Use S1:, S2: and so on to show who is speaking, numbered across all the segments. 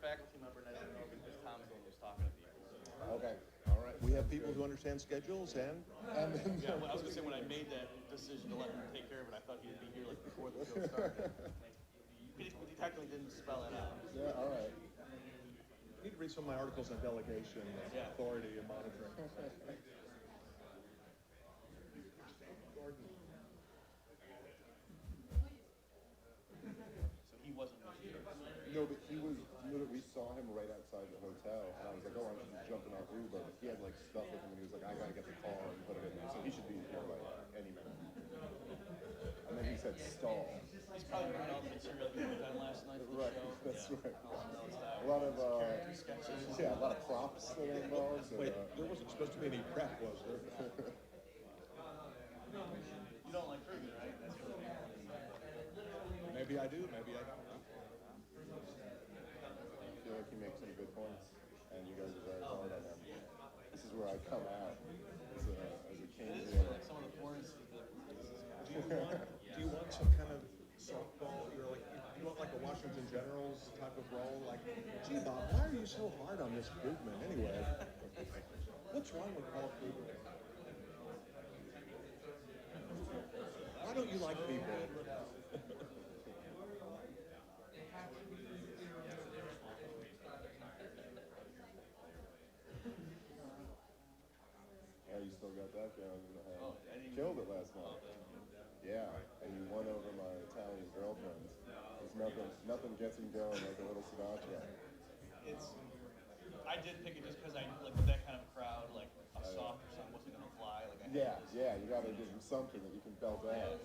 S1: faculty member, and I didn't know because Tom was talking to people.
S2: Okay, all right.
S3: We have people who understand schedules and
S1: Yeah, well, I was gonna say when I made that decision to let him take care of it, I thought he'd be here like before the show started. He technically didn't spell it out.
S2: Yeah, all right.
S3: I need to read some of my articles on delegation,
S1: Yeah.
S3: authority, and monitoring. Gordon.
S1: So he wasn't with you.
S2: No, but he was, we saw him right outside the hotel, and I was like, oh, I should just jump in our Uber, but he had like stuff with him, and he was like, I gotta get the car and put it in there, so he should be here like any minute. And then he said stall.
S1: He's probably reading all the material you put on last night for the
S2: Right,
S1: show.
S2: that's
S1: Yeah.
S2: right.
S1: All the notes out.
S2: A lot of,
S1: Character sketches.
S2: yeah, a lot of props that are involved.
S3: Wait, there wasn't supposed to be any prep, was there?
S1: You don't like Krugman, right? That's what
S3: Maybe I do, maybe I don't.
S2: I feel like he makes some good points, and you guys are very hard on him. This is where I come out as a
S1: it
S2: king.
S1: is for like some of the foreigners.
S3: Do you want some kind of softball, you want like a Washington Generals type of role? Like, gee, Bob, why are you so hard on this Krugman anyway? What's wrong with Paul Krugman? Why don't you like people?
S2: Yeah, you still got that going in the head.
S1: Oh, I didn't
S2: Killed it last night. Yeah, and you won over my Italian girlfriends. There's nothing gets him going like a little Sinatra.
S1: I did pick it just because I like with that kind of crowd, like a softer song wasn't gonna fly. Like I
S2: Yeah, you gotta give him something that you can belt out.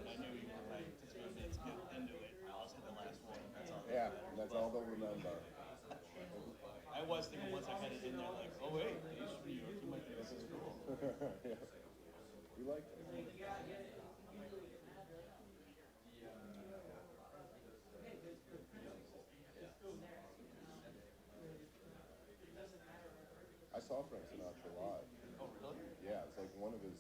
S1: And I knew you when I took 2 minutes to get into it. I'll just hit the last one. That's all.
S2: Yeah, that's all they'll remember.
S1: I was thinking once I had it in there, like, oh wait, he's from New York. He might think this is cool.
S2: Yeah. You like it? I saw Frank Sinatra live.
S1: Oh really?
S2: Yeah, it's like one of his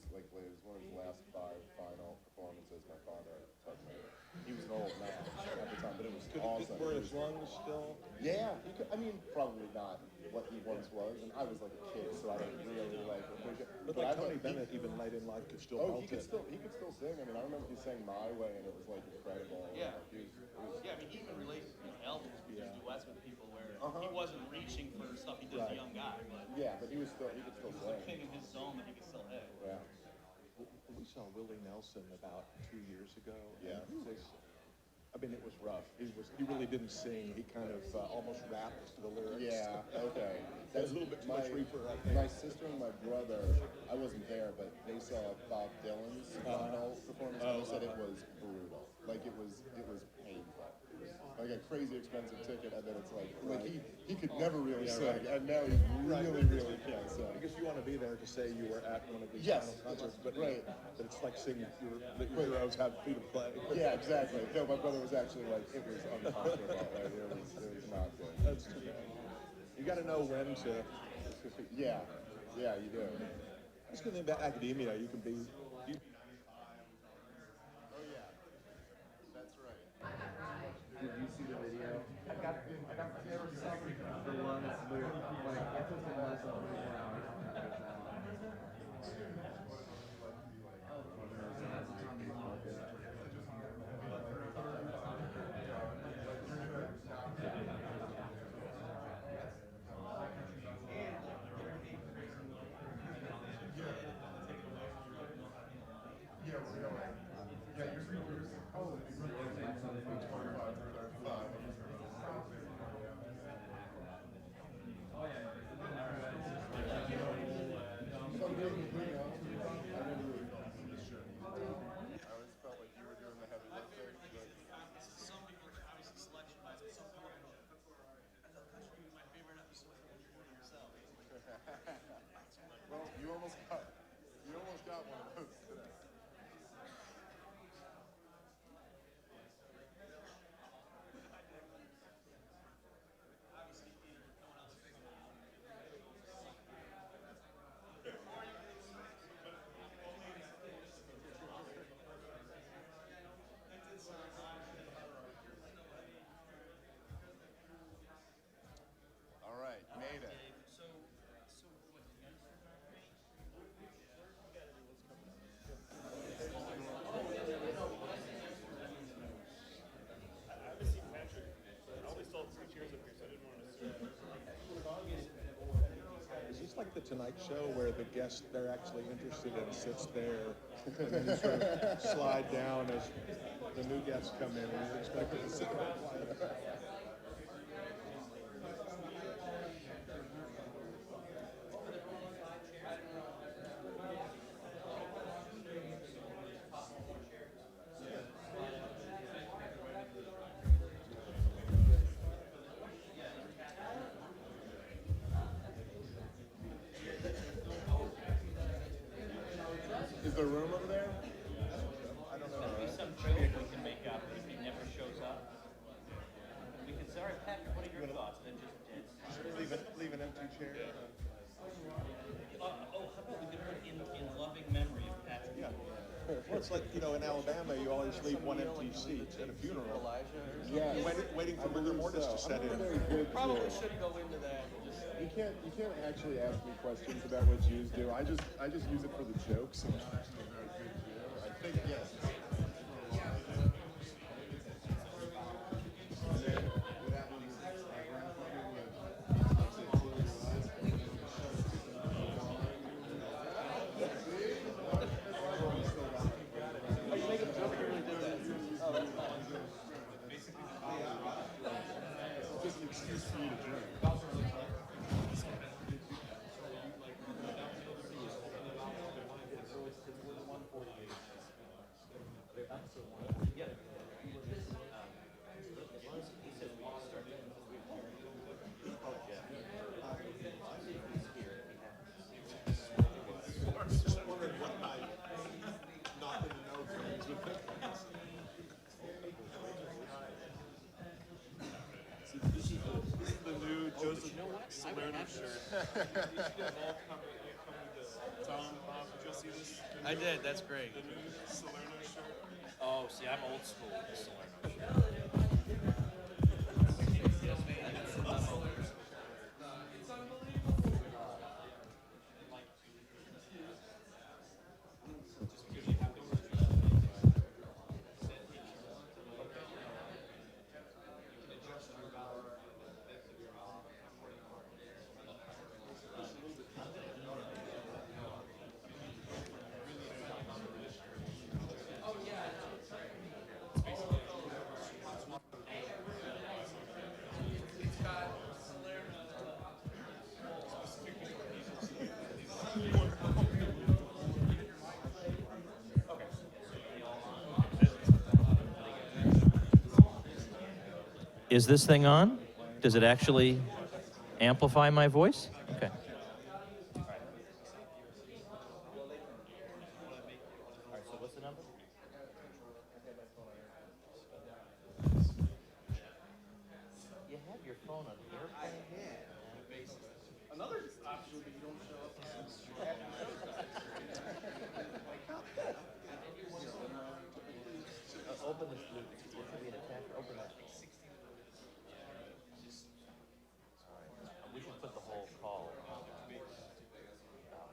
S2: last 5 final performances. My father took me. He was an old man at the time, but it was awesome.
S3: Were his lungs still?
S2: Yeah, he could, I mean, probably not what he once was, and I was like a kid, so I didn't really like appreciate.
S3: But like Tony Bennett, even late in life, could still
S2: Oh,
S3: belt
S2: he could
S3: it.
S2: still sing. I mean, I remember he sang "My Way," and it was like incredible.
S1: Yeah.
S2: Like, it was
S1: Yeah, I mean, he even released albums with
S3: Yeah.
S1: these duets with people where
S2: Uh-huh.
S1: he wasn't reaching for stuff he did as a young guy, but
S2: yeah, but he could still
S1: he was a
S2: sing.
S1: king in his zone that he could still hit.
S2: Yeah.
S3: We saw Willie Nelson about 2 years ago.
S2: Yeah.
S3: And I mean, it was rough. He really didn't sing. He kind of almost rapped to the lyrics.
S2: Yeah, okay.
S3: That's a little bit too much reefer, I think.
S2: My sister and my brother, I wasn't there, but they saw Bob Dylan's final performance, and they said it was brutal. Like, it was painful. Like a crazy expensive ticket, and then it's like he could never really sing, and now he really can't sing.
S3: Because you want to be there to say you were at one of these
S2: Yes,
S3: final concerts, but
S2: right.
S3: But it's like seeing that your heroes have free to play.
S2: Yeah, exactly. No, my brother was actually like, it was uncomfortable. Like, it was not good.
S3: That's too bad. You got to know when to.
S2: Yeah, you do.
S3: That's good thing about academia. You can be.
S2: Oh yeah, that's right.
S4: Did you see the video? I got there were some the ones where like it took them less than 24 hours to cut those out.
S2: I always felt like you were doing the heavy lifting.
S1: Some people, obviously selection wise, but some people go, I thought Country was my favorite episode of yourself.
S2: Well, you almost got one of those today.
S3: Is this like the Tonight Show where the guest they're actually interested in sits there and then you sort of slide down as the new guests come in and you're expected to sit there quietly?
S2: Is there room over there?
S3: I don't know.
S1: There'll be some joke we can make up if he never shows up. We can say, all right, Patrick, what are your thoughts? Then just
S3: Leave an empty chair.
S1: how about we could put in loving memory of Patrick?
S3: Yeah. Well, it's like, in Alabama, you always leave one empty seat at a funeral.
S1: Elijah or something?
S2: Yeah.
S3: Waiting for rigor mortis to set in.
S2: Very good
S1: Probably
S2: to-
S1: should go into that. Just
S2: You can't actually ask me questions about what Jews do. I just use it for the jokes. And I think yes. And then what happens is my grandfather
S1: oh, you make a joke, you really did that. Oh, that's fine.
S2: just an excuse for you to drink.
S3: Just wondering what my not in the know friends would think.
S5: This is the new Joseph Salerno shirt. Tom, Bob, did you see this?
S1: I did, that's great.
S5: The new Salerno shirt.
S1: Oh, see, I'm old school with this Salerno. Is this thing on? Does it actually amplify my voice? Okay. All right, so what's the number? You have your phone on airplane?
S5: Another option would be you don't show up.
S1: Open this, there should be an attachment, open that. We should put the whole call. Oh, it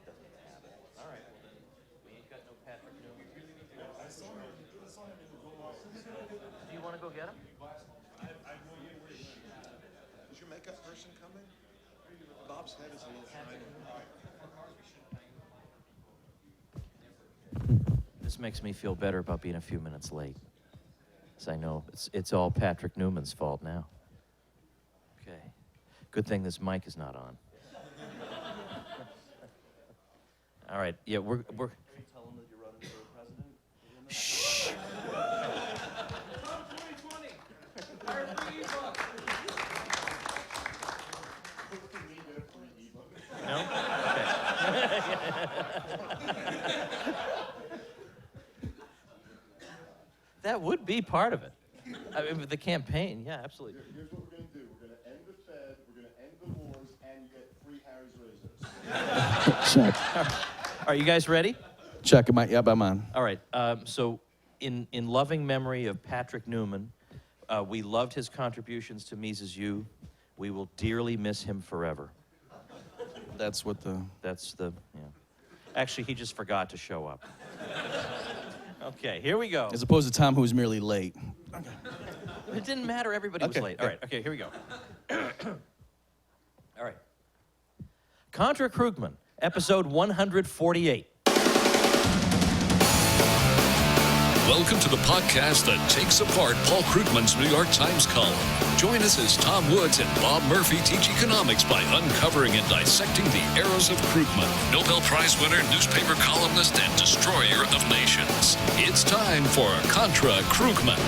S1: doesn't have it. All right, well then, we ain't got no Patrick Newman. Do you want to go get him?
S3: Is your makeup person coming? Bob's head is a little shiny.
S1: This makes me feel better about being a few minutes late. As I know it's all Patrick Newman's fault now. Okay. Good thing this mic is not on. All right. Yeah, we're
S5: Tell him that you're running for president.
S1: shh. No? That would be part of it. I mean, the campaign, yeah, absolutely.
S2: Here's what we're gonna do. We're gonna end the Fed. We're gonna end the wars, and you get free Harry's razors.
S6: Check.
S1: Are you guys ready?
S6: Check. Yep, I'm on.
S1: All right. So, in loving memory of Patrick Newman, we loved his contributions to Mises U. We will dearly miss him forever.
S6: That's what the...
S1: That's the, yeah. Actually, he just forgot to show up. Okay, here we go.
S6: As opposed to Tom, who was merely late.
S1: It didn't matter. Everybody was
S6: Okay,
S1: late. All right. Okay, here we go. All right. Contra Krugman, episode 148.
S7: Welcome to the podcast that takes apart Paul Krugman's New York Times column. Join us as Tom Woods and Bob Murphy teach economics by uncovering and dissecting the eras of Krugman, Nobel Prize winner, newspaper columnist, and destroyer of nations. It's time for Contra Krugman.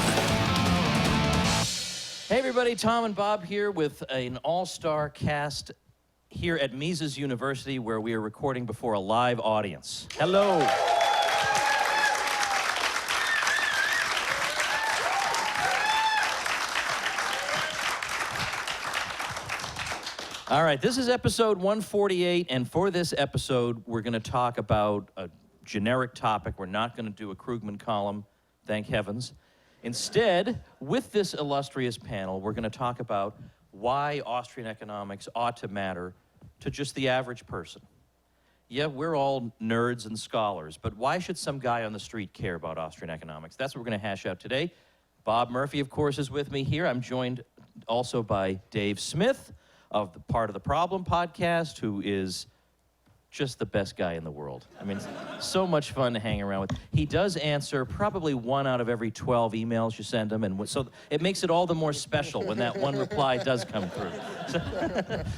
S1: Hey everybody, Tom and Bob here with an all-star cast here at Mises University, where we are recording before a live audience. Hello. All right, this is episode 148, and for this episode, we're going to talk about a generic topic. We're not going to do a Krugman column, thank heavens. Instead, with this illustrious panel, we're going to talk about why Austrian economics ought to matter to just the average person. Yeah, we're all nerds and scholars, but why should some guy on the street care about Austrian economics? That's what we're going to hash out today. Bob Murphy, of course, is with me here. I'm joined also by Dave Smith of the Part of the Problem podcast, who is just the best guy in the world. I mean, so much fun to hang around with. He does answer probably 1 out of every 12 emails you send him, and so it makes it all the more special when that one reply does come through.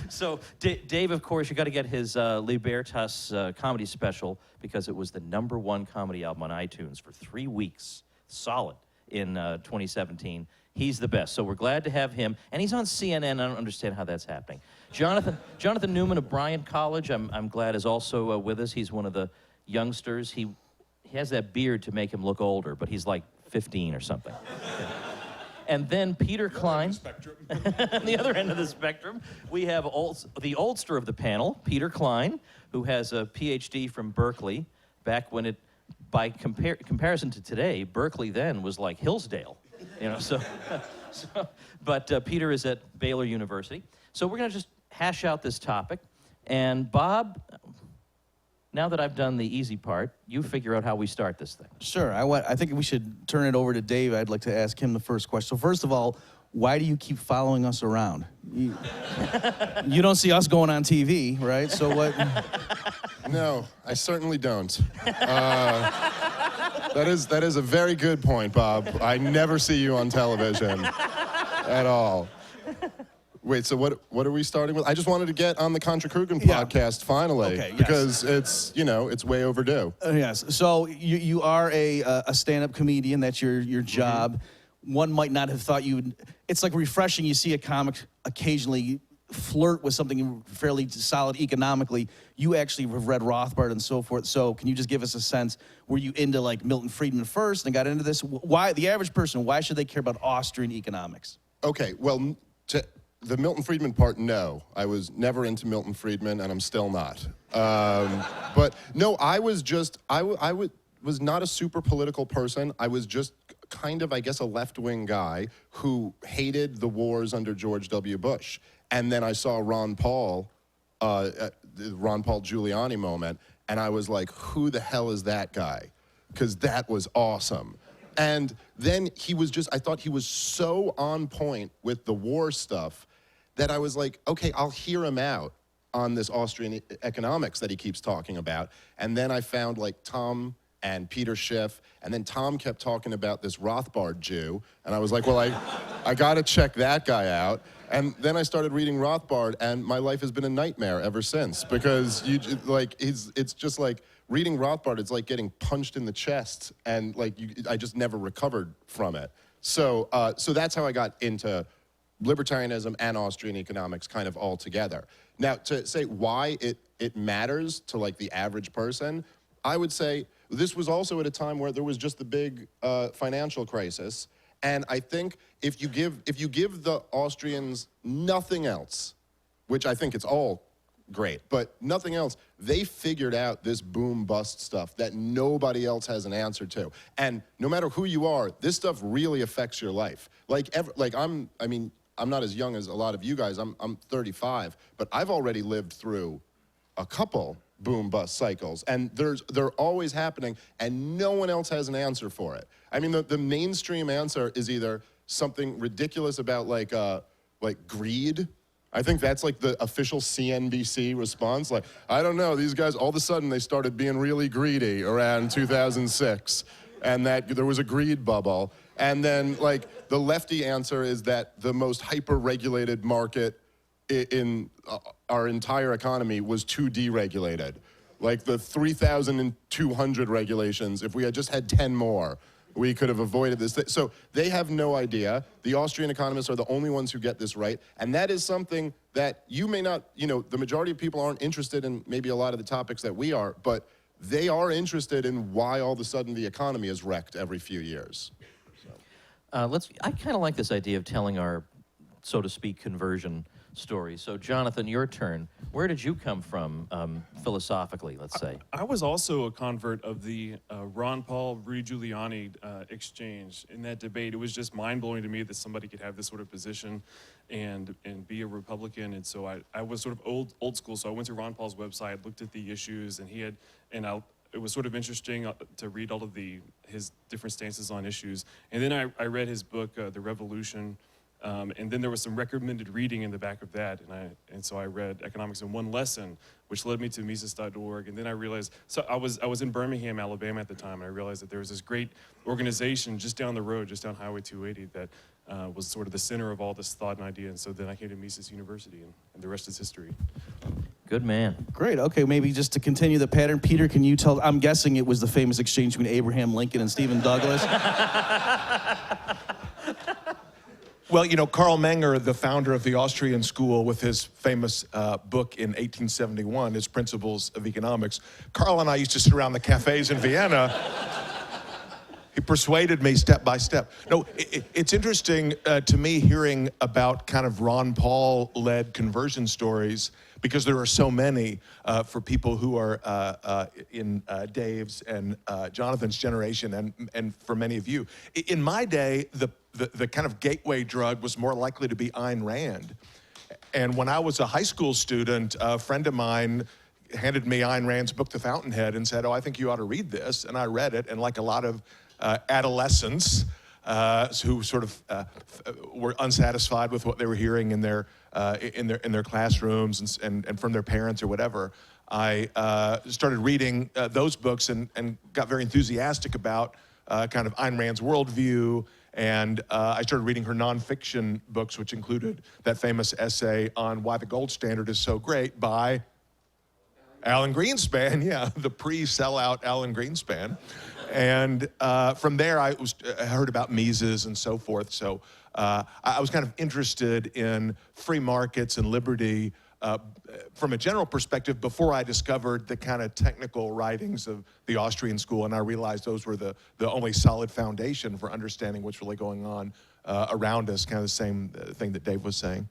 S1: So Dave, of course, you got to get his Libertas comedy special, because it was the #1 comedy album on iTunes for 3 weeks, solid, in 2017. He's the best, so we're glad to have him. And he's on CNN. I don't understand how that's happening. Jonathan Newman of Bryant College, I'm glad, is also with us. He's one of the youngsters. He has that beard to make him look older, but he's like 15 or something. And then Peter Klein. On the other end of the spectrum, we have the oldster of the panel, Peter Klein, who has a PhD from Berkeley, back when it, by comparison to today, Berkeley then was like Hillsdale. But Peter is at Baylor University. So we're going to just hash out this topic. And Bob, now that I've done the easy part, you figure out how we start this thing.
S6: Sure. I think we should turn it over to Dave. I'd like to ask him the first question. So first of all, why do you keep following us around? You don't see us going on TV, right? So what?
S2: No, I certainly don't. That is a very good point, Bob. I never see you on television at all. Wait, so what are we starting with? I just wanted to get on the Contra Krugman podcast finally,
S6: okay, yes.
S2: Because it's way overdue.
S6: Yes. So you are a stand-up comedian. That's your job. Mm-hmm. One might not have thought you would. It's like refreshing. You see a comic occasionally flirt with something fairly solid economically. You actually have read Rothbard and so forth. So can you just give us a sense, were you into like Milton Friedman first and got into this? Why, the average person, why should they care about Austrian economics?
S2: Okay, well, to the Milton Friedman part, no. I was never into Milton Friedman, and I'm still not. But no, I was not a super political person. I was just kind of, I guess, a left-wing guy who hated the wars under George W. Bush. And then I saw Ron Paul Giuliani moment, and I was like, who the hell is that guy? Because that was awesome. And then I thought he was so on point with the war stuff that I was like, okay, I'll hear him out on this Austrian economics that he keeps talking about. And then I found like Tom and Peter Schiff, and then Tom kept talking about this Rothbard Jew, and I was like, well, I gotta check that guy out. And then I started reading Rothbard, and my life has been a nightmare ever since, because it's just like reading Rothbard, it's like getting punched in the chest, and I just never recovered from it. So that's how I got into libertarianism and Austrian economics kind of all together. Now, to say why it matters to like the average person, I would say this was also at a time where there was just the big financial crisis. And I think if you give the Austrians nothing else, which I think it's all great, but nothing else, they figured out this boom bust stuff that nobody else has an answer to. And no matter who you are, this stuff really affects your life. I'm not as young as a lot of you guys. I'm 35, but I've already lived through a couple boom bust cycles, and they're always happening, and no one else has an answer for it. I mean, the mainstream answer is either something ridiculous about like like greed. I think that's like the official CNBC response. Like, I don't know, these guys, all of a sudden they started being really greedy around 2006, and that there was a greed bubble. And then like the lefty answer is that the most hyper-regulated market in our entire economy was too deregulated. Like the 3,200 regulations, if we had just had 10 more, we could have avoided this. So they have no idea. The Austrian economists are the only ones who get this right. And that is something that you may not, the majority of people aren't interested in maybe a lot of the topics that we are, but they are interested in why all of a sudden the economy is wrecked every few years.
S1: I kind of like this idea of telling our, so to speak, conversion story. So, Jonathan, your turn. Where did you come from philosophically, let's say?
S5: I was also a convert of the Ron Paul, Rudy Giuliani exchange. In that debate, it was just mind-blowing to me that somebody could have this sort of position and be a Republican. And so I was sort of old school. So I went to Ron Paul's website, looked at the issues, and it was sort of interesting to read all of his different stances on issues. And then I read his book, The Revolution. And then there was some recommended reading in the back of that, and so I read Economics in One Lesson, which led me to Mises.org. And then I realized, so I was in Birmingham, Alabama at the time, and I realized that there was this great organization just down the road, just down Highway 280, that was sort of the center of all this thought and idea. And so then I came to Mises University, and the rest is history.
S1: Good man.
S6: Great. Okay, maybe just to continue the pattern, Peter, can you tell? I'm guessing it was the famous exchange between Abraham Lincoln and Stephen Douglas.
S3: Well, Karl Menger, the founder of the Austrian School, with his famous book in 1871, his Principles of Economics, Karl and I used to sit around the cafes in Vienna. He persuaded me step by step. No, it's interesting to me hearing about kind of Ron Paul-led conversion stories, because there are so many for people who are in Dave's and Jonathan's generation, and for many of you. In my day, the kind of gateway drug was more likely to be Ayn Rand. And when I was a high school student, a friend of mine handed me Ayn Rand's book, The Fountainhead, and said, "Oh, I think you ought to read this." And I read it, and like a lot of adolescents who sort of were unsatisfied with what they were hearing in their classrooms and from their parents or whatever, I started reading those books and got very enthusiastic about kind of Ayn Rand's worldview. And I started reading her nonfiction books, which included that famous essay on Why the Gold Standard is So Great by Alan Greenspan, yeah, the pre-sellout Alan Greenspan. And from there, I heard about Mises and so forth. So I was kind of interested in free markets and liberty from a general perspective before I discovered the kind of technical writings of the Austrian School, and I realized those were the only solid foundation for understanding what's really going on around us, kind of the same thing that Dave was saying.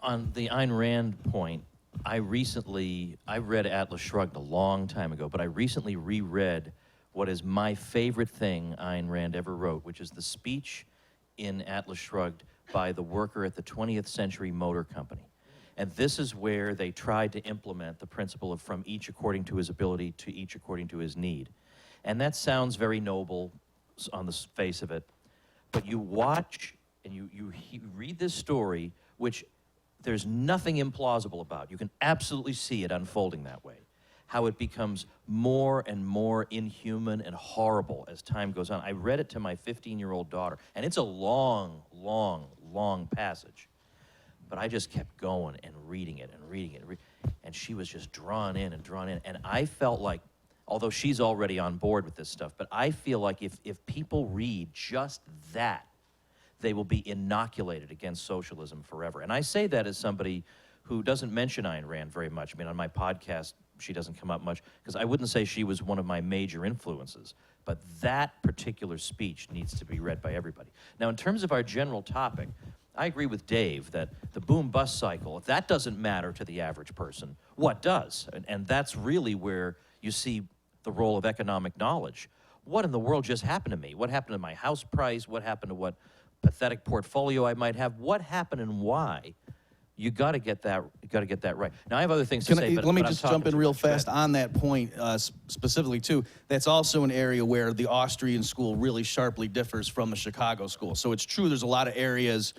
S1: On the Ayn Rand point, I read Atlas Shrugged a long time ago, but I recently reread what is my favorite thing Ayn Rand ever wrote, which is the speech in Atlas Shrugged by the worker at the 20th Century Motor Company. And this is where they tried to implement the principle of from each according to his ability to each according to his need. And that sounds very noble on the face of it, but you watch and you read this story, which there's nothing implausible about. You can absolutely see it unfolding that way. How it becomes more and more inhuman and horrible as time goes on. I read it to my 15-year-old daughter, and it's a long, long, long passage. But I just kept going and reading it and reading it. And she was just drawn in and drawn in. And I felt like, although she's already on board with this stuff, but I feel like if people read just that, they will be inoculated against socialism forever. And I say that as somebody who doesn't mention Ayn Rand very much. I mean, on my podcast, she doesn't come up much, because I wouldn't say she was one of my major influences. But that particular speech needs to be read by everybody. Now, in terms of our general topic, I agree with Dave that the boom-bust cycle, if that doesn't matter to the average person, what does? And that's really where you see the role of economic knowledge. What in the world just happened to me? What happened to my house price? What happened to what pathetic portfolio I might have? What happened and why? You got to get that. You got to get that right. Now I have other things to say.
S6: Let me just jump in real fast on that point specifically too. That's also an area where the Austrian school really sharply differs from the Chicago school. So it's true. There's a lot of areas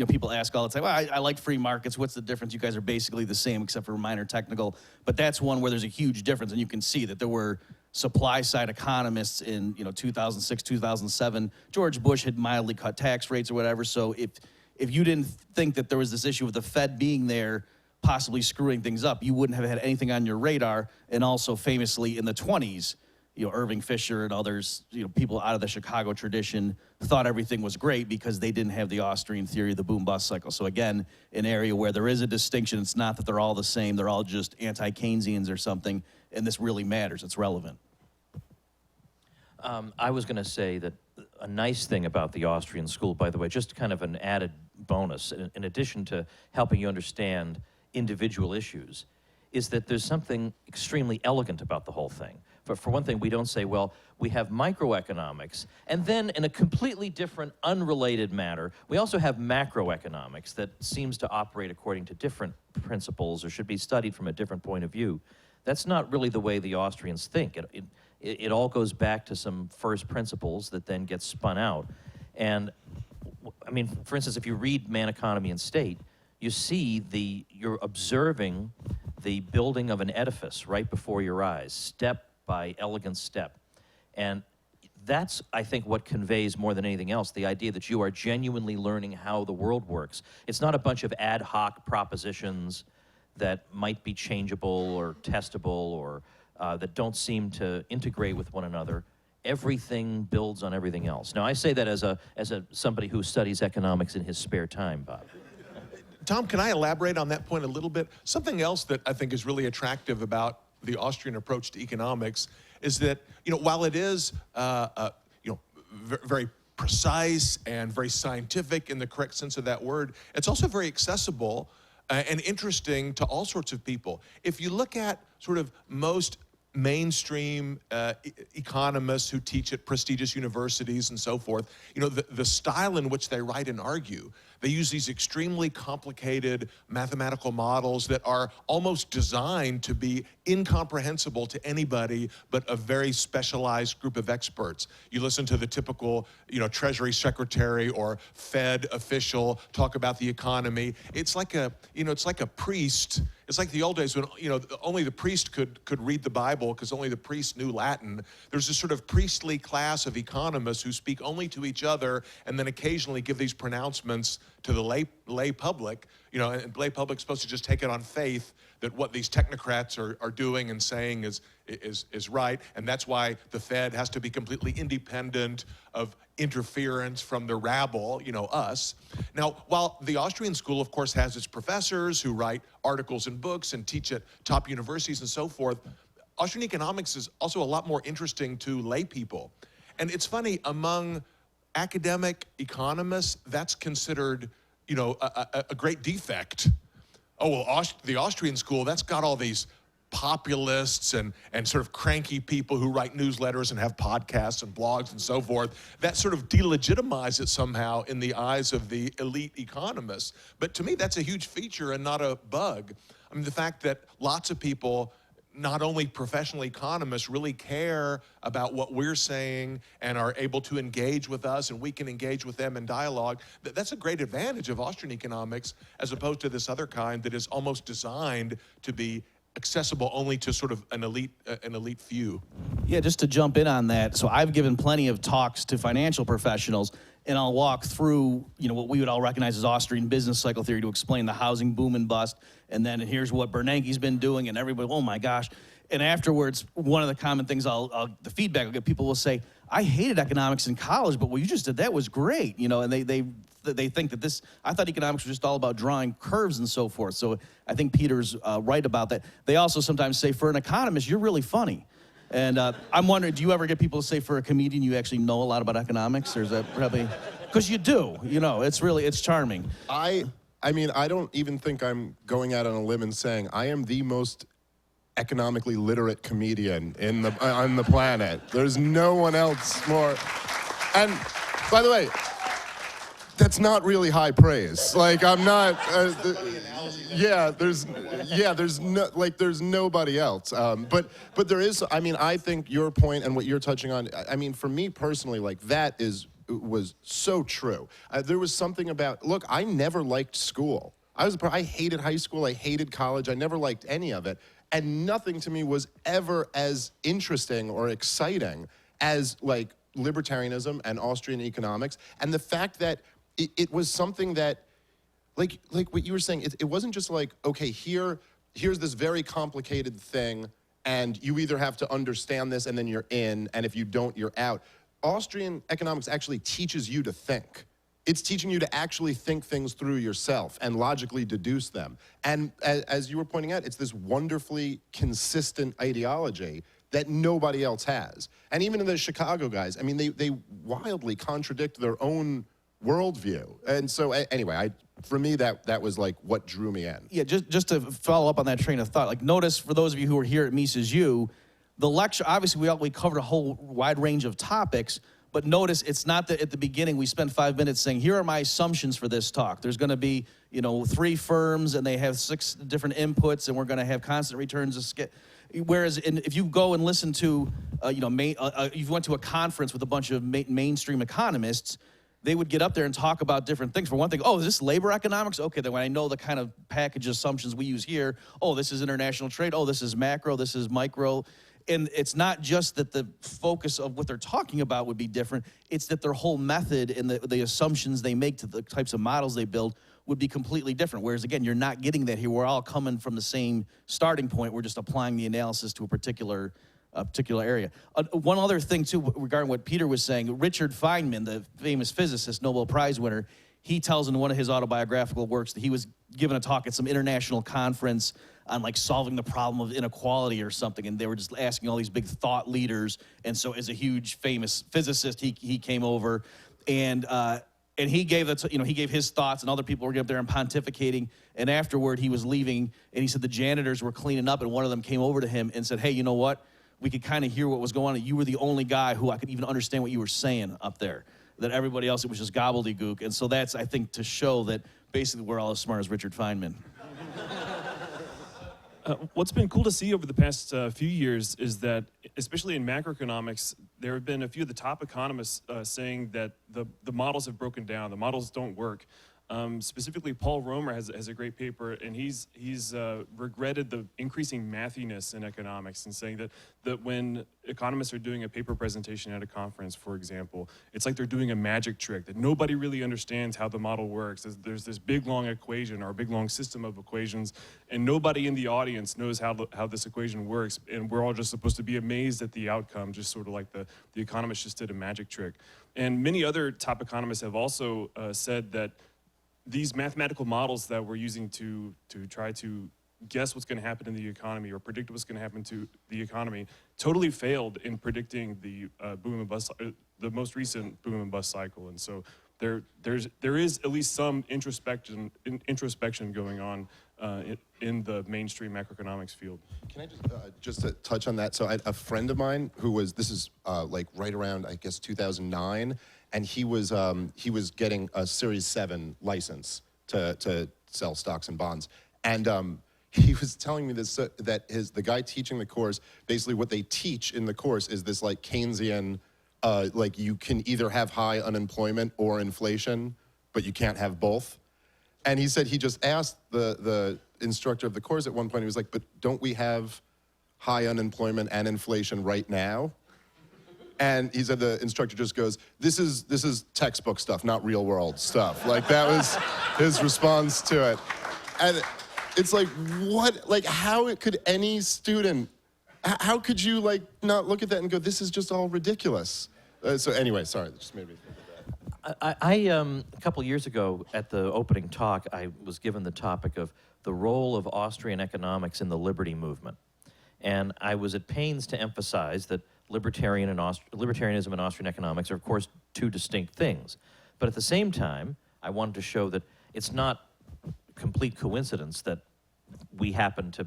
S6: people ask all the time, well, I like free markets. What's the difference? You guys are basically the same except for minor technical. But that's one where there's a huge difference. And you can see that there were supply side economists in 2006, 2007. George Bush had mildly cut tax rates or whatever. So if you didn't think that there was this issue with the Fed being there, possibly screwing things up, you wouldn't have had anything on your radar. And also famously in the 20s, Irving Fisher and others, people out of the Chicago tradition thought everything was great because they didn't have the Austrian theory of the boom-bust cycle. So again, an area where there is a distinction. It's not that they're all the same. They're all just anti-Keynesians or something, and this really matters. It's relevant.
S1: I was going to say that a nice thing about the Austrian school, by the way, just kind of an added bonus, in addition to helping you understand individual issues, is that there's something extremely elegant about the whole thing. For one thing, we don't say, well, we have microeconomics, and then in a completely different, unrelated matter, we also have macroeconomics that seems to operate according to different principles or should be studied from a different point of view. That's not really the way the Austrians think. It all goes back to some first principles that then get spun out. And, I mean, for instance, if you read Man, Economy, and State, you see you're observing the building of an edifice right before your eyes, step by elegant step. And that's, I think, what conveys more than anything else, the idea that you are genuinely learning how the world works. It's not a bunch of ad hoc propositions that might be changeable or testable or that don't seem to integrate with one another. Everything builds on everything else. Now, I say that as somebody who studies economics in his spare time, Bob.
S3: Tom, can I elaborate on that point a little bit? Something else that I think is really attractive about the Austrian approach to economics is that, while it is, very precise and very scientific in the correct sense of that word, it's also very accessible and interesting to all sorts of people. If you look at sort of most mainstream economists who teach at prestigious universities and so forth, the style in which they write and argue, they use these extremely complicated mathematical models that are almost designed to be incomprehensible to anybody but a very specialized group of experts. You listen to the typical, Treasury Secretary or Fed official talk about the economy. It's like a priest. It's like the old days when, only the priest could read the Bible because only the priest knew Latin. There's this sort of priestly class of economists who speak only to each other and then occasionally give these pronouncements to the lay public, and lay public's supposed to just take it on faith that what these technocrats are doing and saying is right, and that's why the Fed has to be completely independent of interference from the rabble, us. Now, while the Austrian school, of course, has its professors who write articles and books and teach at top universities and so forth, Austrian economics is also a lot more interesting to lay people. And it's funny, among academic economists, that's considered, a great defect. Oh, well, the Austrian school, that's got all these populists and sort of cranky people who write newsletters and have podcasts and blogs and so forth. That sort of delegitimizes it somehow in the eyes of the elite economists. But to me, that's a huge feature and not a bug. I mean, the fact that lots of people, not only professional economists, really care about what we're saying and are able to engage with us and we can engage with them in dialogue. That's a great advantage of Austrian economics as opposed to this other kind that is almost designed to be accessible only to sort of an elite few.
S6: Yeah, just to jump in on that. So I've given plenty of talks to financial professionals, and I'll walk through, what we would all recognize as Austrian business cycle theory to explain the housing boom and bust. And then here's what Bernanke's been doing, and everybody, oh my gosh. And afterwards, one of the common things the feedback I'll get, people will say, I hated economics in college, but what you just did, that was great. And they think that I thought economics was just all about drawing curves and so forth. So I think Peter's right about that. They also sometimes say, for an economist, you're really funny. And I'm wondering, do you ever get people to say for a comedian you actually know a lot about economics? Or is that probably, because you do, it's charming.
S2: I mean, I don't even think I'm going out on a limb and saying I am the most economically literate comedian on the planet. There's no one else more. And by the way, that's not really high praise. Like, I'm not. There's nobody else. But there is. I mean, I think your point and what you're touching on. I mean, for me personally, like, that is was so true. There was something about, look, I never liked school. I hated high school, I hated college, I never liked any of it, and nothing to me was ever as interesting or exciting as like libertarianism and Austrian economics, and the fact that it was something that, like what you were saying, it wasn't just like, okay, here's this very complicated thing, and you either have to understand this and then you're in, and if you don't, you're out. Austrian economics actually teaches you to think. It's teaching you to actually think things through yourself and logically deduce them. And as you were pointing out, it's this wonderfully consistent ideology that nobody else has. And even in the Chicago guys, I mean, they wildly contradict their own worldview. And so anyway, for me, that was like what drew me in.
S6: Yeah, just to follow up on that train of thought, like notice for those of you who are here at Mises U, the lecture, obviously we covered a whole wide range of topics, but notice it's not that at the beginning we spend 5 minutes saying, here are my assumptions for this talk. There's gonna be, 3 firms and they have 6 different inputs and we're gonna have constant returns. Whereas if you go and listen to, you went to a conference with a bunch of mainstream economists, they would get up there and talk about different things. For one thing, oh, is this labor economics? Okay, then when I know the kind of package assumptions we use here, oh, this is international trade, oh, this is macro, this is micro. And it's not just that the focus of what they're talking about would be different, it's that their whole method and the assumptions they make to the types of models they build would be completely different. Whereas again, you're not getting that here. We're all coming from the same starting point. We're just applying the analysis to a particular area. One other thing too, regarding what Peter was saying, Richard Feynman, the famous physicist, Nobel Prize winner, he tells in one of his autobiographical works that he was giving a talk at some international conference on like solving the problem of inequality or something, and they were just asking all these big thought leaders, and so as a huge famous physicist, he came over, and he gave he gave his thoughts, and other people were up there and pontificating, and afterward he was leaving, and he said the janitors were cleaning up, and one of them came over to him and said, hey, you know what? We could kind of hear what was going on. You were the only guy who I could even understand what you were saying up there. That everybody else, it was just gobbledygook. And so that's, I think, to show that basically we're all as smart as Richard Feynman.
S5: What's been cool to see over the past few years is that, especially in macroeconomics, there have been a few of the top economists saying that the models have broken down, the models don't work. Specifically, Paul Romer has a great paper, and he's regretted the increasing mathiness in economics, and saying that when economists are doing a paper presentation at a conference, for example, it's like they're doing a magic trick, that nobody really understands how the model works. There's this big, long equation or a big, long system of equations, and nobody in the audience knows how this equation works, and we're all just supposed to be amazed at the outcome, just sort of like the economist just did a magic trick. And many other top economists have also said that these mathematical models that we're using to try to guess what's going to happen in the economy or predict what's going to happen to the economy totally failed in predicting the boom and bust, the most recent boom and bust cycle. And so there is at least some introspection going on in the mainstream macroeconomics field.
S2: Can I just to touch on that? So a friend of mine who was, this is like right around, I guess, 2009, and he was getting a Series 7 license to sell stocks and bonds. And he was telling me this, that the guy teaching the course, basically what they teach in the course is this like Keynesian, like you can either have high unemployment or inflation, but you can't have both. And he said he just asked the instructor of the course at one point, he was like, but don't we have high unemployment and inflation right now? And he said the instructor just goes, this is textbook stuff, not real world stuff. Like that was his response to it. And it's like, what, like how could any student, how could you like not look at that and go, this is just all ridiculous? So anyway, sorry, that just made me think of that.
S1: A couple years ago at the opening talk, I was given the topic of the role of Austrian economics in the liberty movement. And I was at pains to emphasize that libertarianism and Austrian economics are, of course, two distinct things. But at the same time, I wanted to show that it's not complete coincidence that we happen to,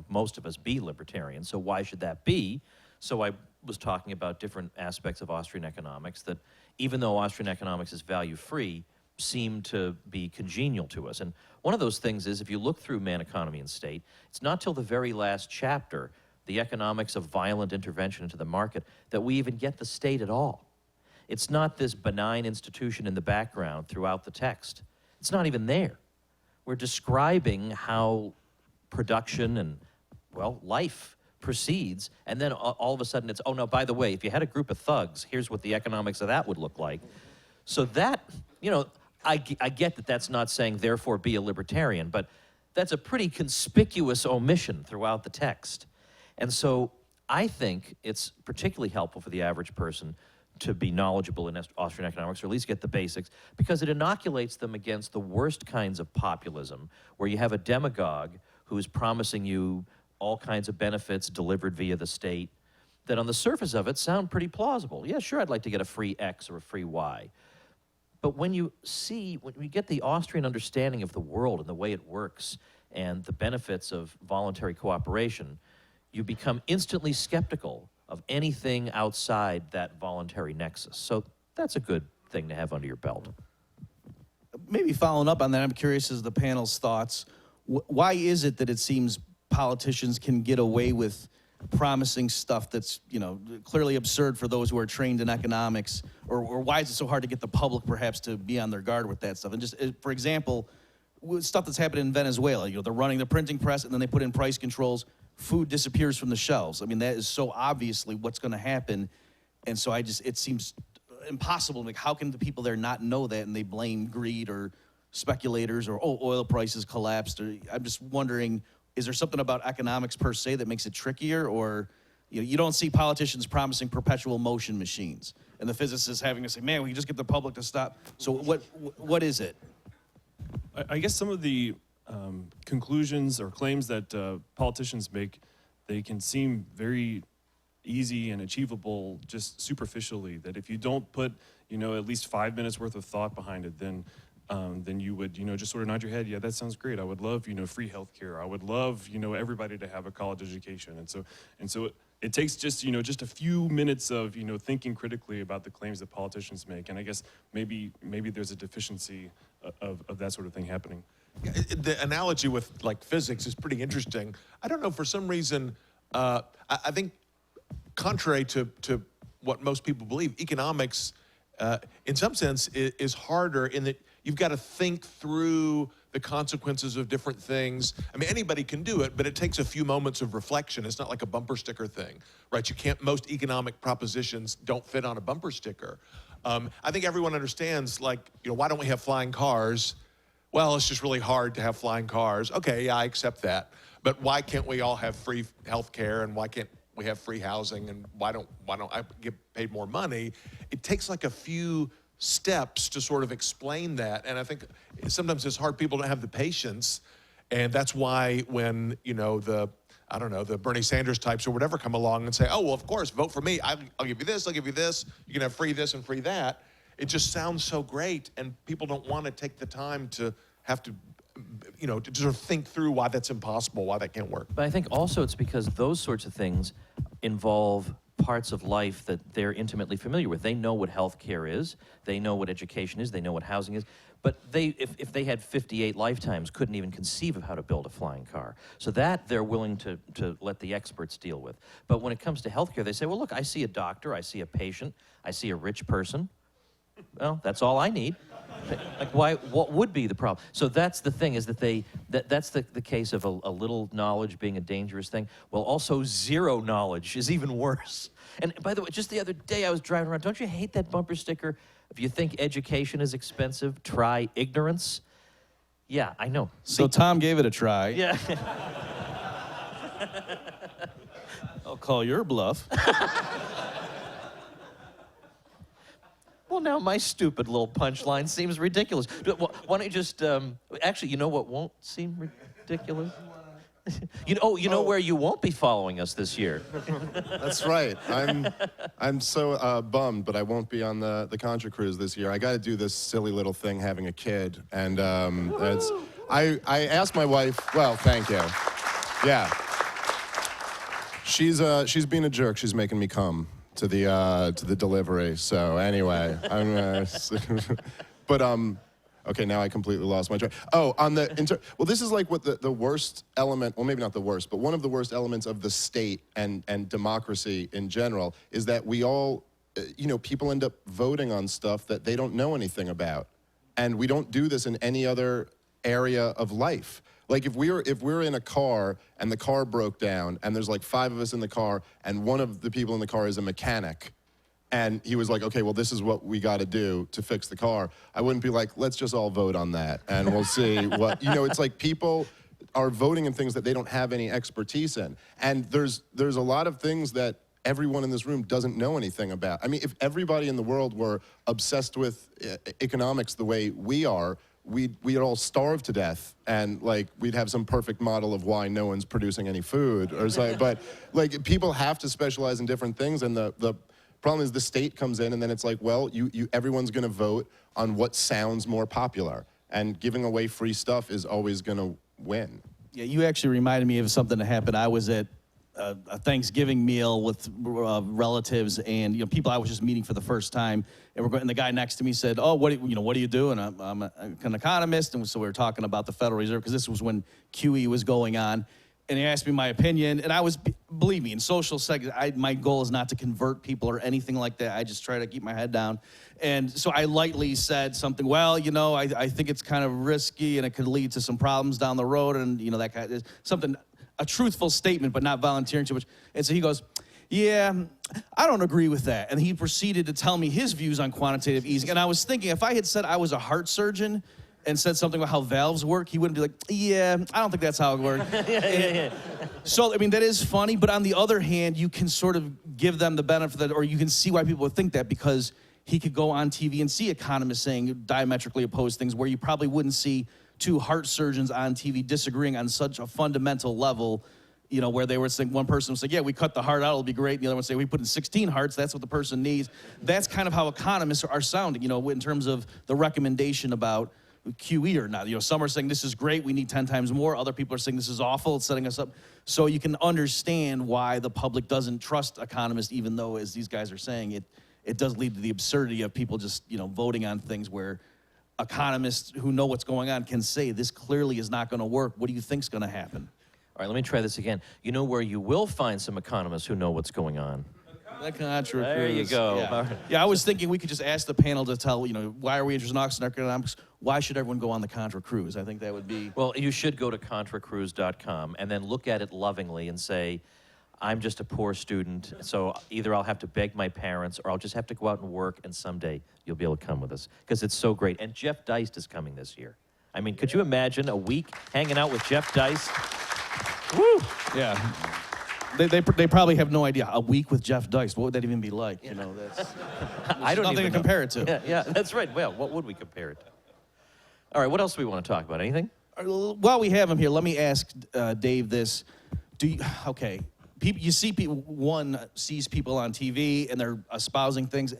S1: most of us be libertarians, so why should that be? So I was talking about different aspects of Austrian economics that, even though Austrian economics is value-free, seem to be congenial to us. And one of those things is, if you look through Man, Economy, and State, it's not till the very last chapter, The Economics of Violent Intervention into the Market, that we even get the state at all. It's not this benign institution in the background throughout the text. It's not even there. We're describing how production and, well, life proceeds, and then all of a sudden it's, oh no, by the way, if you had a group of thugs, here's what the economics of that would look like. So that, you know, I get that that's not saying therefore be a libertarian, but that's a pretty conspicuous omission throughout the text. And so I think it's particularly helpful for the average person to be knowledgeable in Austrian economics, or at least get the basics, because it inoculates them against the worst kinds of populism, where you have a demagogue who is promising you all kinds of benefits delivered via the state that on the surface of it sound pretty plausible. Yeah, sure, I'd like to get a free X or a free Y. But when you get the Austrian understanding of the world and the way it works and the benefits of voluntary cooperation, you become instantly skeptical of anything outside that voluntary nexus. So that's a good thing to have under your belt.
S6: Maybe following up on that, I'm curious as the panel's thoughts. Why is it that it seems politicians can get away with promising stuff that's, you know, clearly absurd for those who are trained in economics, or why is it so hard to get the public perhaps to be on their guard with that stuff? And just, for example, with stuff that's happened in Venezuela, you know, they're running the printing press and then they put in price controls, food disappears from the shelves. I mean, that is so obviously what's going to happen. And so it seems impossible. Like, how can the people there not know that, and they blame greed or speculators, or, oh, oil prices collapsed? Or, I'm just wondering, is there something about economics per se that makes it trickier? Or, you know, you don't see politicians promising perpetual motion machines and the physicists having to say, man, we can just get the public to stop. So what is it?
S5: I guess some of the conclusions or claims that politicians make, they can seem very easy and achievable just superficially, that if you don't put, you know, at least 5 minutes worth of thought behind it, then you would, you know, just sort of nod your head, yeah, that sounds great. I would love, you know, free healthcare. I would love, you know, everybody to have a college education. And so it takes just, you know, just a few minutes of, you know, thinking critically about the claims that politicians make. And I guess maybe there's a deficiency of that sort of thing happening.
S3: The analogy with like physics is pretty interesting. I don't know, for some reason, I think contrary to what most people believe, economics, in some sense, is harder in that you've got to think through the consequences of different things. I mean, anybody can do it, but it takes a few moments of reflection. It's not like a bumper sticker thing, right? You can't, most economic propositions don't fit on a bumper sticker. I think everyone understands, like, you know, why don't we have flying cars? Well, it's just really hard to have flying cars. Okay, yeah, I accept that. But why can't we all have free health care, and why can't we have free housing, and why don't I get paid more money? It takes like a few steps to sort of explain that, and I think sometimes it's hard. People don't have the patience, and that's why when, you know, the Bernie Sanders types or whatever come along and say, oh, well, of course, vote for me. I'll give you this, I'll give you this. You can have free this and free that. It just sounds so great, and people don't want to take the time to have to, you know, to sort of think through why that's impossible, why that can't work.
S1: But I think also it's because those sorts of things involve parts of life that they're intimately familiar with. They know what health care is, they know what education is, they know what housing is, but if they had 58 lifetimes, couldn't even conceive of how to build a flying car. So that they're willing to let the experts deal with. But when it comes to health care, they say, well, look, I see a doctor, I see a patient, I see a rich person. Well, that's all I need. Like, what would be the problem? So that's the thing, is that that's the case of a little knowledge being a dangerous thing. Well, also zero knowledge is even worse. And by the way, just the other day I was driving around. Don't you hate that bumper sticker? If you think education is expensive, try ignorance. Yeah, I know.
S6: So Tom gave it a try.
S1: Yeah.
S6: I'll call your bluff.
S1: Well, now my stupid little punchline seems ridiculous. Why don't you just, actually, you know what won't seem ridiculous? You know where you won't be following us this year.
S2: That's right. I'm so bummed, but I won't be on the Contra cruise this year. I got to do this silly little thing, having a kid, and I asked my wife. Well, thank you. Yeah. She's being a jerk. She's making me come to the delivery. So anyway, but okay, now I completely lost my track. Oh, well, this is like what the worst element, well, maybe not the worst, but one of the worst elements of the state and democracy in general is that we all people end up voting on stuff that they don't know anything about. And we don't do this in any other area of life. Like if we're in a car and the car broke down and there's like 5 of us in the car and one of the people in the car is a mechanic and he was like, okay, well, this is what we got to do to fix the car. I wouldn't be like, let's just all vote on that and we'll see what, it's like people are voting in things that they don't have any expertise in. And there's a lot of things that everyone in this room doesn't know anything about. I mean, if everybody in the world were obsessed with economics the way we are, we'd all starve to death, and like we'd have some perfect model of why no one's producing any food or something. But like people have to specialize in different things, and the problem is the state comes in and then it's like, well, everyone's going to vote on what sounds more popular, and giving away free stuff is always going to win.
S6: Yeah, you actually reminded me of something that happened. I was at a Thanksgiving meal with relatives and people I was just meeting for the first time, and and the guy next to me said, "Oh, what do you do?" And I'm an economist, and so we were talking about the Federal Reserve because this was when QE was going on, and he asked me my opinion, and I was, believe me, in social settings, my goal is not to convert people or anything like that. I just try to keep my head down, and so I lightly said something. Well, I think it's kind of risky, and it could lead to some problems down the road, and that kind of something. A truthful statement, but not volunteering too much. And so he goes, yeah, I don't agree with that. And he proceeded to tell me his views on quantitative easing. And I was thinking, if I had said I was a heart surgeon and said something about how valves work, he wouldn't be like, yeah, I don't think that's how it works. yeah. So, I mean, that is funny. But on the other hand, you can sort of give them the benefit of that, or you can see why people would think that, because he could go on TV and see economists saying diametrically opposed things where you probably wouldn't see two heart surgeons on TV disagreeing on such a fundamental level, where they were saying, one person would say, yeah, we cut the heart out, it'll be great. And the other one would say, we put in 16 hearts, that's what the person needs. That's kind of how economists are sounding, in terms of the recommendation about QE or not. Some are saying this is great, we need 10 times more. Other people are saying this is awful, it's setting us up. So you can understand why the public doesn't trust economists, even though, as these guys are saying, it does lead to the absurdity of people just, voting on things where economists who know what's going on can say this clearly is not going to work. What do you think's going to happen?
S1: All right, let me try this again. You know where you will find some economists who know what's going on?
S6: The Contra Krugman.
S1: There you go.
S6: Yeah.
S1: All right.
S6: Yeah, I was thinking we could just ask the panel to tell, why are we interested in Austrian economics? Why should everyone go on the Contra Cruise? I think that would be...
S1: Well, you should go to contracruise.com and then look at it lovingly and say, I'm just a poor student, so either I'll have to beg my parents or I'll just have to go out and work, and someday you'll be able to come with us, because it's so great. And Jeff Deist is coming this year. I mean, could you imagine a week hanging out with Jeff Deist? Woo!
S6: Yeah. They probably have no idea. A week with Jeff Deist, what would that even be like? That's
S1: I don't
S6: nothing
S1: even
S6: to compare it to.
S1: Yeah, that's right. Well, what would we compare it to? All right, what else do we want to talk about? Anything?
S6: While we have him here, let me ask Dave this. You see people, one sees people on TV and they're espousing things.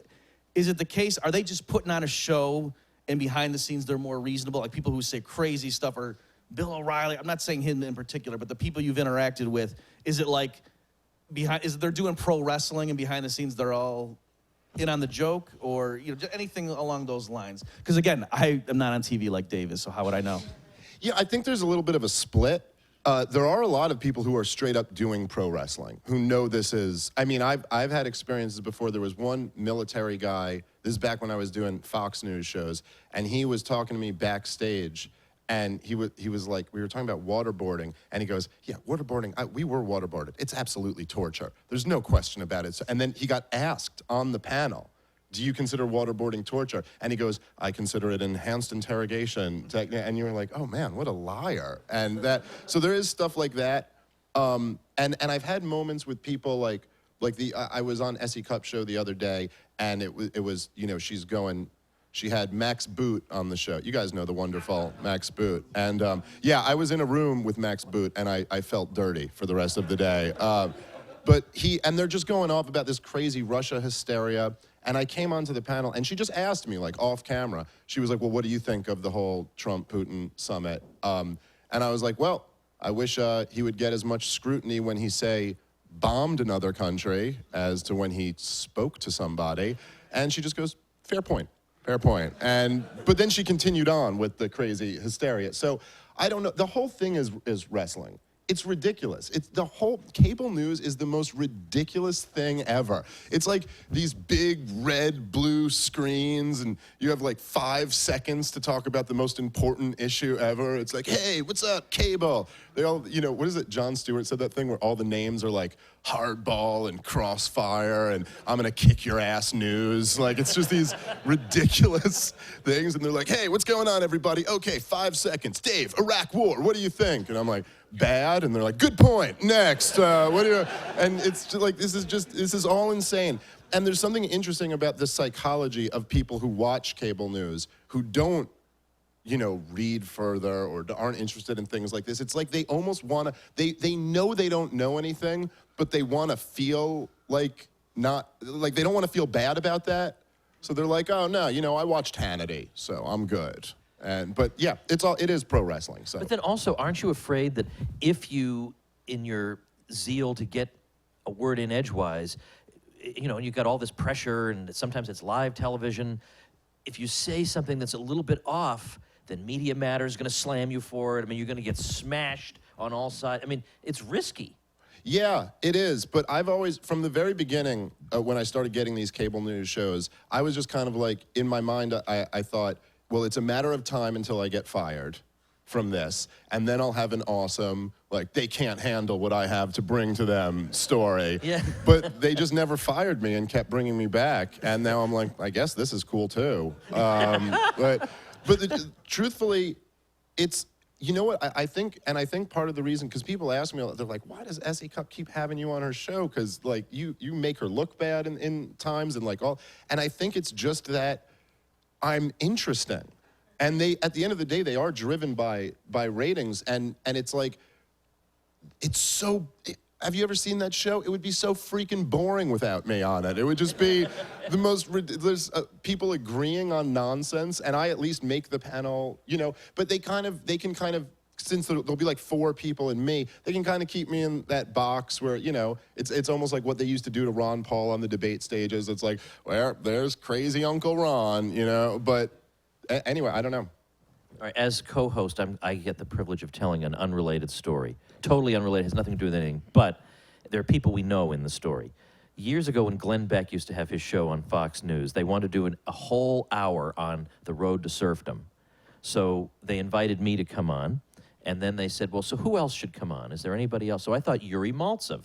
S6: Is it the case, are they just putting on a show and behind the scenes they're more reasonable? Like people who say crazy stuff, or Bill O'Reilly, I'm not saying him in particular, but the people you've interacted with, is it like they're doing pro wrestling and behind the scenes they're all in on the joke, or anything along those lines? Because again, I am not on TV like Dave is, so how would I know?
S2: Yeah, I think there's a little bit of a split. There are a lot of people who are straight up doing pro wrestling, who know this is, I mean, I've had experiences before. There was one military guy, this is back when I was doing Fox News shows, and he was talking to me backstage, and he was like, we were talking about waterboarding, and he goes, yeah, waterboarding, we were waterboarded. It's absolutely torture. There's no question about it. So, and then he got asked on the panel, do you consider waterboarding torture? And he goes, I consider it enhanced interrogation. And you were like, oh man, what a liar. And so there is stuff like that. And I've had moments with people like I was on Essie Cup show the other day, and it was she had Max Boot on the show. You guys know the wonderful Max Boot. And yeah, I was in a room with Max Boot, and I felt dirty for the rest of the day. But they're just going off about this crazy Russia hysteria. And I came onto the panel, and she just asked me, like, off camera. She was like, well, what do you think of the whole Trump-Putin summit? And I was like, well, I wish he would get as much scrutiny when he, say, bombed another country as to when he spoke to somebody. And she just goes, fair point, fair point. But then she continued on with the crazy hysteria. So I don't know. The whole thing is wrestling. It's ridiculous. It's the whole cable news is the most ridiculous thing ever. It's like these big red, blue screens, and you have like 5 seconds to talk about the most important issue ever. It's like, hey, what's up, cable? They all, what is it? Jon Stewart said that thing where all the names are like Hardball and Crossfire and I'm gonna kick your ass news. Like, it's just these ridiculous things, and they're like, hey, what's going on, everybody? Okay, 5 seconds. Dave, Iraq War, what do you think? And I'm like, bad, and they're like, good point, next, what do you, and it's just like, this is all insane. And there's something interesting about the psychology of people who watch cable news, who don't, read further or aren't interested in things like this. It's like they almost want to, they know they don't know anything, but they want to feel like they don't want to feel bad about that. So they're like, oh no, I watched Hannity, so I'm good. But yeah, it is pro wrestling. So.
S1: But then also, aren't you afraid that if you, in your zeal to get a word in edgewise, and you've got all this pressure, and sometimes it's live television, if you say something that's a little bit off, then Media Matters is going to slam you for it. I mean, you're going to get smashed on all sides. I mean, it's risky.
S2: Yeah, it is. But I've always, from the very beginning, when I started getting these cable news shows, I was just kind of like, in my mind, I thought, well, it's a matter of time until I get fired from this, and then I'll have an awesome, like, they can't handle what I have to bring to them story.
S1: Yeah.
S2: But they just never fired me and kept bringing me back, and now I'm like, I guess this is cool too. But truthfully, it's, what, I think part of the reason, because people ask me, they're like, why does Essie Cup keep having you on her show? Because, like, you make her look bad in times, and and I think it's just that I'm interesting. And at the end of the day, they are driven by ratings, and it's like, it's so, have you ever seen that show? It would be so freaking boring without me on it. It would just be the most, there's people agreeing on nonsense, and I at least make the panel, but they can kind of, since there'll be like 4 people and me, they can kind of keep me in that box where, it's almost like what they used to do to Ron Paul on the debate stages. It's like, well, there's crazy Uncle Ron, but anyway, I don't know.
S1: All right, as co-host, I get the privilege of telling an unrelated story. Totally unrelated, has nothing to do with anything, but there are people we know in the story. Years ago, when Glenn Beck used to have his show on Fox News, they wanted to do a whole hour on the road to serfdom. So they invited me to come on, and then they said, well, so who else should come on? Is there anybody else? So I thought Yuri Maltsev,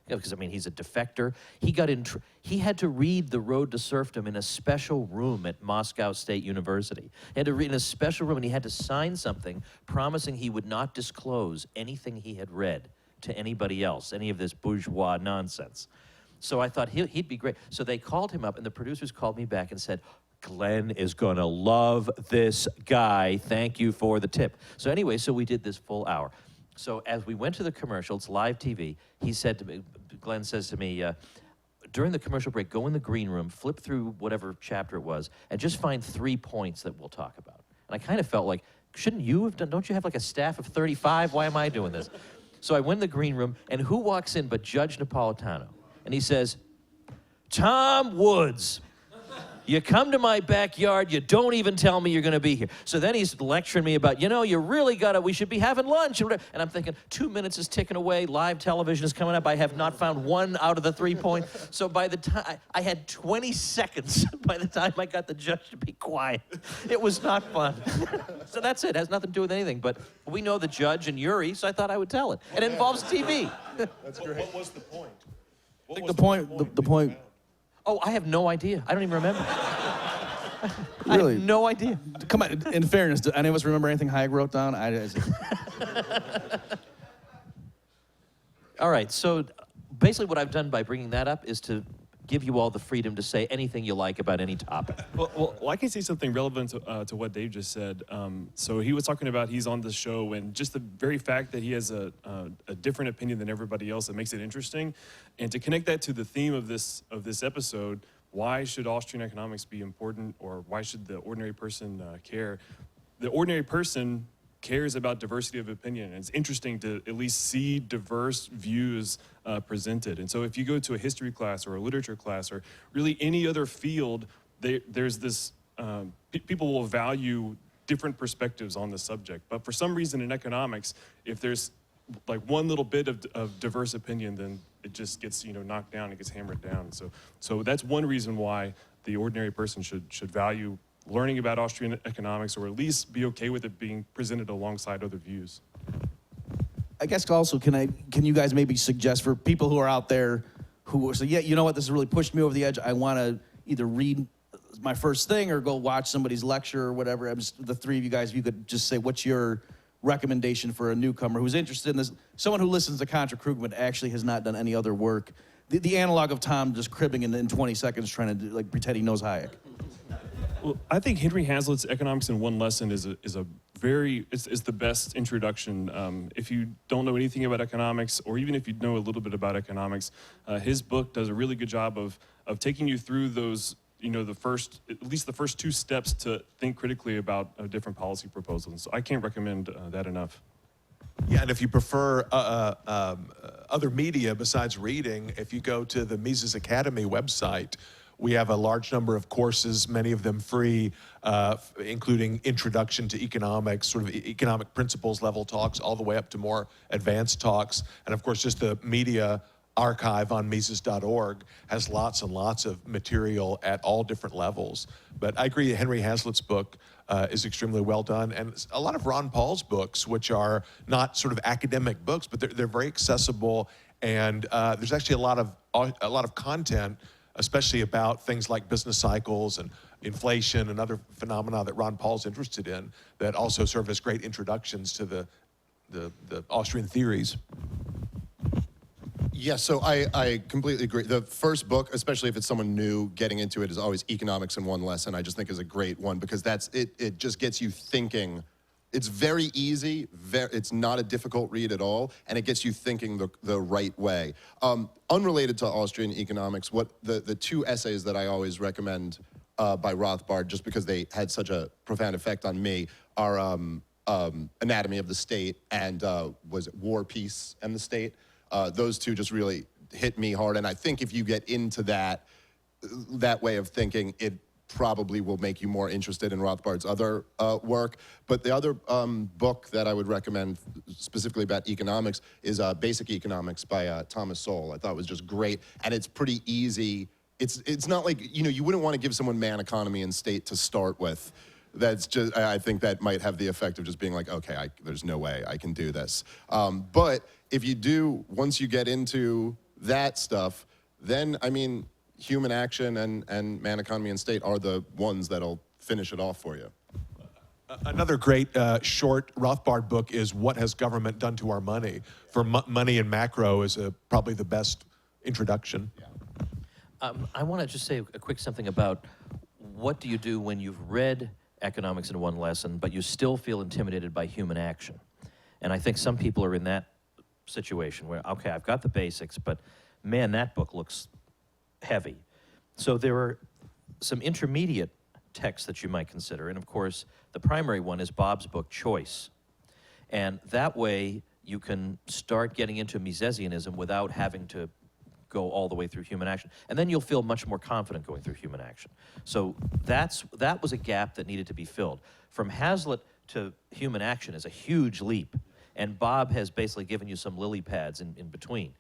S1: because, I mean, he's a defector. He had to read The Road to Serfdom in a special room at Moscow State University. He had to read in a special room, and he had to sign something promising he would not disclose anything he had read to anybody else, any of this bourgeois nonsense. So I thought he'd be great. So they called him up, and the producers called me back and said, Glenn is going to love this guy. Thank you for the tip. So anyway, so we did this full hour. So as we went to the commercial, it's live TV, he said to me, Glenn says to me, during the commercial break, go in the green room, flip through whatever chapter it was, and just find 3 points that we'll talk about. And I kind of felt like, shouldn't you have done, don't you have like a staff of 35? Why am I doing this? So I went in the green room, and who walks in but Judge Napolitano? And he says, Tom Woods, you come to my backyard, you don't even tell me you're going to be here. So then he's lecturing me about, you really got to, we should be having lunch. And I'm thinking, 2 minutes is ticking away, live television is coming up. I have not found 1 out of the 3 points. So by the time, I had 20 seconds by the time I got the judge to be quiet. It was not fun. So that's it. It has nothing to do with anything. But we know the judge and Yuri, so I thought I would tell it. And it involves TV.
S3: That's great. What was the point?
S6: I think the point.
S1: Oh, I have no idea. I don't even remember.
S6: Really?
S1: I have no idea.
S6: Come on, in fairness, do any of us remember anything Hayek wrote down?
S1: All right, so basically what I've done by bringing that up is to give you all the freedom to say anything you like about any topic.
S5: Well, I can say something relevant to what Dave just said. So he was talking about he's on the show, and just the very fact that he has a different opinion than everybody else, that makes it interesting. And to connect that to the theme of this episode, why should Austrian economics be important, or why should the ordinary person care? The ordinary person cares about diversity of opinion. And it's interesting to at least see diverse views presented. And so if you go to a history class or a literature class or really any other field, there's this, people will value different perspectives on the subject. But for some reason in economics, if there's like one little bit of diverse opinion, then it just gets, knocked down, it gets hammered down. So that's one reason why the ordinary person should value learning about Austrian economics, or at least be okay with it being presented alongside other views.
S6: I guess also, can you guys maybe suggest for people who are out there who say, yeah, you know what, this has really pushed me over the edge. I want to either read my first thing or go watch somebody's lecture or whatever. The three of you guys, if you could just say, what's your recommendation for a newcomer who's interested in this? Someone who listens to Contra Krugman actually has not done any other work. The analog of Tom just cribbing in 20 seconds trying to pretend he knows Hayek.
S5: Well, I think Henry Hazlitt's Economics in One Lesson is the best introduction. If you don't know anything about economics, or even if you know a little bit about economics, his book does a really good job of taking you through those, at least the first two steps to think critically about different policy proposals. So I can't recommend that enough.
S3: Yeah, and if you prefer other media besides reading, if you go to the Mises Academy website, we have a large number of courses, many of them free, including Introduction to Economics, sort of economic principles level talks, all the way up to more advanced talks. And of course, just the media archive on Mises.org has lots and lots of material at all different levels. But I agree, Henry Hazlitt's book is extremely well done. And a lot of Ron Paul's books, which are not sort of academic books, but they're very accessible. And there's actually a lot of content, especially about things like business cycles and inflation and other phenomena that Ron Paul's interested in, that also serve as great introductions to the Austrian theories.
S2: Yeah, so I completely agree. The first book, especially if it's someone new getting into it, is always Economics in One Lesson. I just think is a great one because it just gets you thinking. It's very easy, it's not a difficult read at all, and it gets you thinking the right way. Unrelated to Austrian economics, what the two essays that I always recommend by Rothbard, just because they had such a profound effect on me, are Anatomy of the State and was it War, Peace, and the State? Those two just really hit me hard, and I think if you get into that way of thinking, it probably will make you more interested in Rothbard's other work. But the other book that I would recommend specifically about economics is Basic Economics by Thomas Sowell. I thought it was just great, and it's pretty easy. It's not like, you wouldn't want to give someone Man, Economy, and State to start with. That's just, I think that might have the effect of just being like, okay, there's no way I can do this. But if you do, once you get into that stuff, then, Human Action and Man, Economy, and State are the ones that'll finish it off for you.
S3: Another great short Rothbard book is What Has Government Done to Our Money? For Money and Macro is probably the best introduction.
S1: Yeah. I want to just say a quick something about what do you do when you've read Economics in One Lesson, but you still feel intimidated by human action. And I think some people are in that situation where, okay, I've got the basics, but man, that book looks heavy. So there are some intermediate texts that you might consider. And of course, the primary one is Bob's book, Choice. And that way you can start getting into Misesianism without having to go all the way through human action. And then you'll feel much more confident going through human action. So that was a gap that needed to be filled. From Hazlitt to human action is a huge leap. And Bob has basically given you some lily pads in between.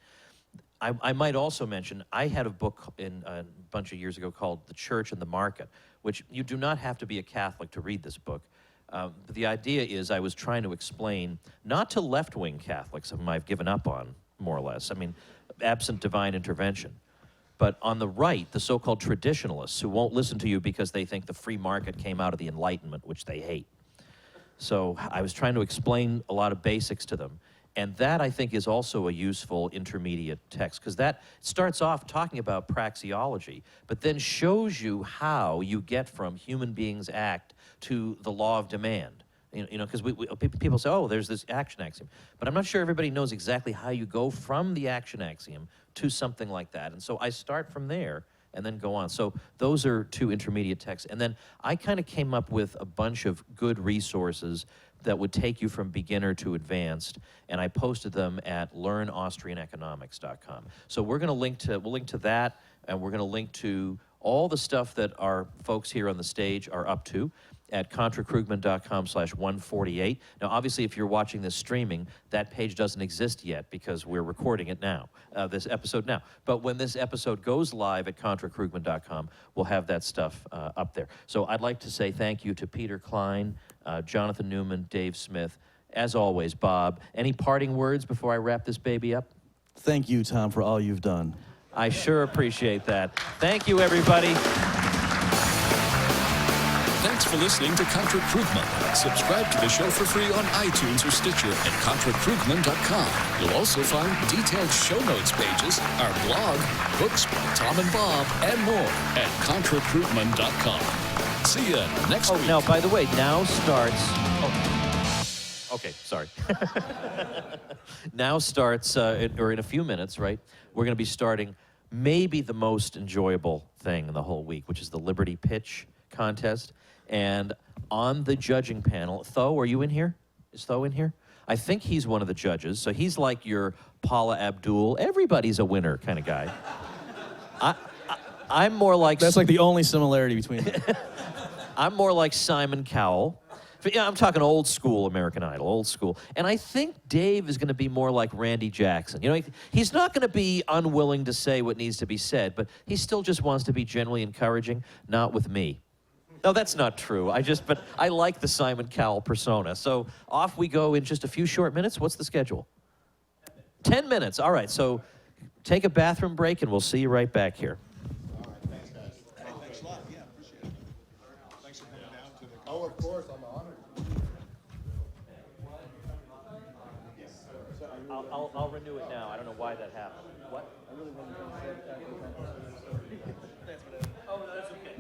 S1: I might also mention, I had a book a bunch of years ago called The Church and the Market, which you do not have to be a Catholic to read this book. But the idea is I was trying to explain, not to left-wing Catholics, whom I've given up on, more or less, absent divine intervention, but on the right, the so-called traditionalists who won't listen to you because they think the free market came out of the Enlightenment, which they hate. So I was trying to explain a lot of basics to them. And that, I think, is also a useful intermediate text, because that starts off talking about praxeology, but then shows you how you get from human beings act to the law of demand. Because people say, oh, there's this action axiom. But I'm not sure everybody knows exactly how you go from the action axiom to something like that. And so I start from there and then go on. So those are two intermediate texts. And then I kind of came up with a bunch of good resources that would take you from beginner to advanced, and I posted them at learnaustrianeconomics.com. So we'll link to that, and we're going to link to all the stuff that our folks here on the stage are up to at contrakrugman.com/148. Now, obviously, if you're watching this streaming, that page doesn't exist yet because we're recording it now, this episode now. But when this episode goes live at contrakrugman.com, we'll have that stuff up there. So I'd like to say thank you to Peter Klein, Jonathan Newman, Dave Smith. As always, Bob, any parting words before I wrap this baby up?
S6: Thank you, Tom, for all you've done.
S1: I sure appreciate that. Thank you, everybody.
S7: Thanks for listening to Contra Krugman. Subscribe to the show for free on iTunes or Stitcher at contrakrugman.com. You'll also find detailed show notes pages, our blog, books by Tom and Bob, and more at contrakrugman.com. See you next week.
S1: Oh, now, by the way, now starts... Oh. Okay, sorry. Now starts, or in a few minutes, right, we're going to be starting maybe the most enjoyable thing in the whole week, which is the Liberty Pitch Contest. And on the judging panel, Tho, are you in here? Is Tho in here? I think he's one of the judges. So he's like your Paula Abdul, everybody's a winner kind of guy. I'm more like...
S6: That's like the only similarity between them.
S1: I'm more like Simon Cowell. But, yeah, I'm talking old school American Idol, old school. And I think Dave is going to be more like Randy Jackson. You know, he's not going to be unwilling to say what needs to be said, but he still just wants to be generally encouraging, not with me. No, that's not true. But I like the Simon Cowell persona. So off we go in just a few short minutes. What's the schedule? 10 minutes. All right, so take a bathroom break, and we'll see you right back here.
S3: Thanks a lot. Yeah, appreciate it. Thanks for coming down to the...
S2: Oh, of course, I'm honored.
S1: I'll renew it now. I don't know why that happened. What?
S4: I really wanted to say after the conference.
S1: Oh, no, that's okay.